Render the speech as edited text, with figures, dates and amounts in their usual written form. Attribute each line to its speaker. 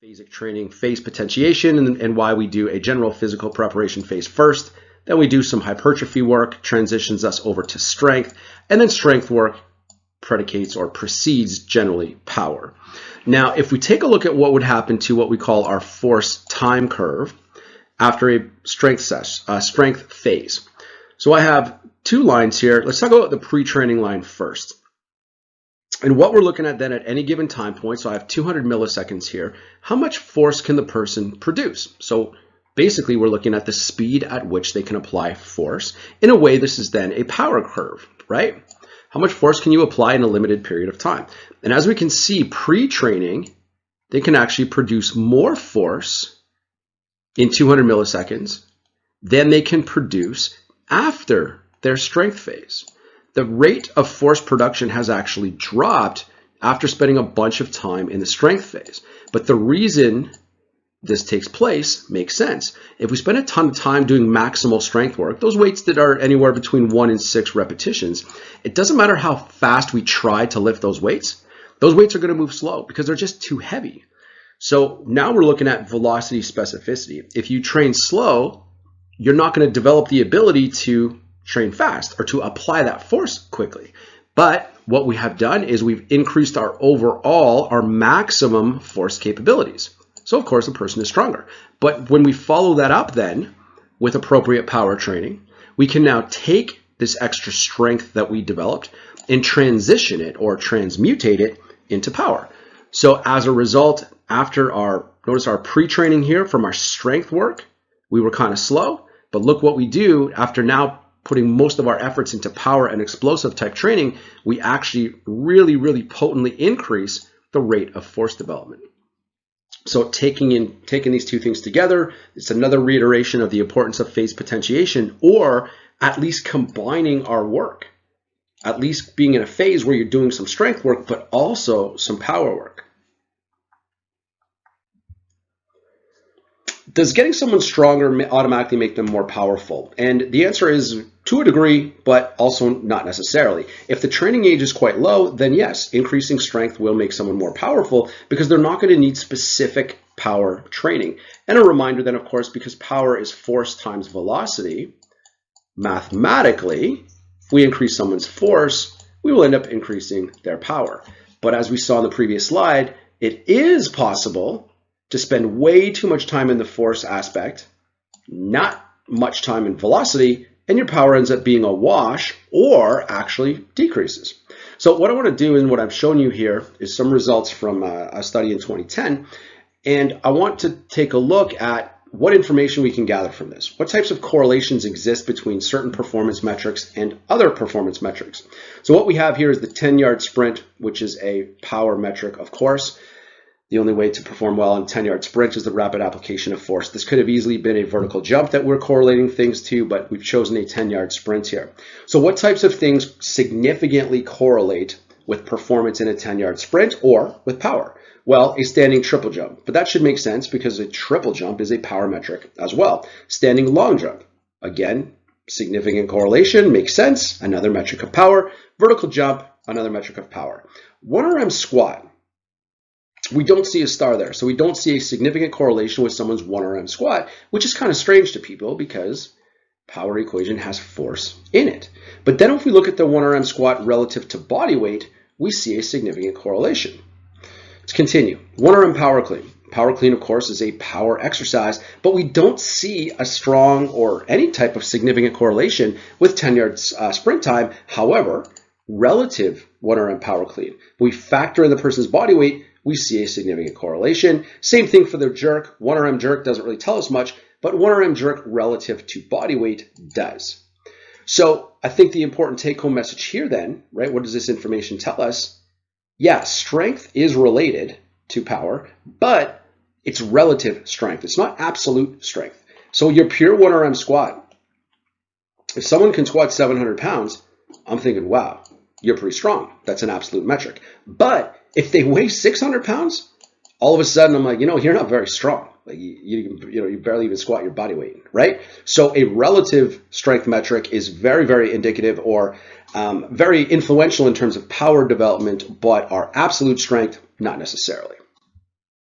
Speaker 1: Phasic training phase potentiation and why we do a general physical preparation phase first. Then we do some hypertrophy work, transitions us over to strength, and then strength work predicates or precedes generally power. Now, if we take a look at what would happen to what we call our force time curve after a strength phase. So I have two lines here. Let's talk about the pre-training line first. And what we're looking at then at any given time point, so I have 200 milliseconds here, how much force can the person produce? So basically we're looking at the speed at which they can apply force. In a way, this is then a power curve, right? How much force can you apply in a limited period of time? And as we can see, pre-training, they can actually produce more force in 200 milliseconds than they can produce after their strength phase. The rate of force production has actually dropped after spending a bunch of time in the strength phase. But the reason this takes place makes sense. If we spend a ton of time doing maximal strength work, those weights that are anywhere between 1 and 6 repetitions, it doesn't matter how fast we try to lift those weights are going to move slow because they're just too heavy. So now we're looking at velocity specificity. If you train slow, you're not going to develop the ability to train fast or to apply that force quickly. But what we have done is we've increased our maximum force capabilities. So of course the person is stronger. But when we follow that up then with appropriate power training, we can now take this extra strength that we developed and transition it or transmutate it into power. So as a result, after notice our pre-training here from our strength work, we were kind of slow, but look what we do after now putting most of our efforts into power and explosive type training, we actually really potently increase the rate of force development. So taking these two things together, it's another reiteration of the importance of phase potentiation, or at least combining our work, at least being in a phase where you're doing some strength work, but also some power work. Does getting someone stronger automatically make them more powerful? And the answer is to a degree, but also not necessarily. If the training age is quite low, then yes, increasing strength will make someone more powerful because they're not going to need specific power training. And a reminder then, of course, because power is force times velocity, mathematically, if we increase someone's force, we will end up increasing their power. But as we saw in the previous slide, it is possible to spend way too much time in the force aspect, not much time in velocity, and your power ends up being a wash or actually decreases. So what I want to do and what I've shown you here is some results from a study in 2010, and I want to take a look at what information we can gather from this. What types of correlations exist between certain performance metrics and other performance metrics? So what we have here is the 10-yard sprint, which is a power metric, of course. The only way to perform well in a 10-yard sprint is the rapid application of force. This could have easily been a vertical jump that we're correlating things to, but we've chosen a 10-yard sprint here. So what types of things significantly correlate with performance in a 10-yard sprint or with power? Well, a standing triple jump, but that should make sense because a triple jump is a power metric as well. Standing long jump, again, significant correlation, makes sense, another metric of power. Vertical jump, another metric of power. 1RM squat. We don't see a star there. So we don't see a significant correlation with someone's 1RM squat, which is kind of strange to people because power equation has force in it. But then if we look at the 1RM squat relative to body weight, we see a significant correlation. Let's continue. 1RM power clean. Power clean, of course, is a power exercise, but we don't see a strong or any type of significant correlation with 10-yard sprint time. However, relative 1RM power clean, we factor in the person's body weight, we see a significant correlation. Same thing for the jerk. 1RM jerk doesn't really tell us much, but 1RM jerk relative to body weight does. So I think the important take-home message here then, right, what does this information tell us? Yeah, strength is related to power, but it's relative strength. It's not absolute strength. So your pure 1RM squat, if someone can squat 700 pounds, I'm thinking, wow, you're pretty strong. That's an absolute metric. But if they weigh 600 pounds, all of a sudden I'm like, you're not very strong. Like you barely even squat your body weight, right? So a relative strength metric is very indicative or very influential in terms of power development, but our absolute strength, not necessarily.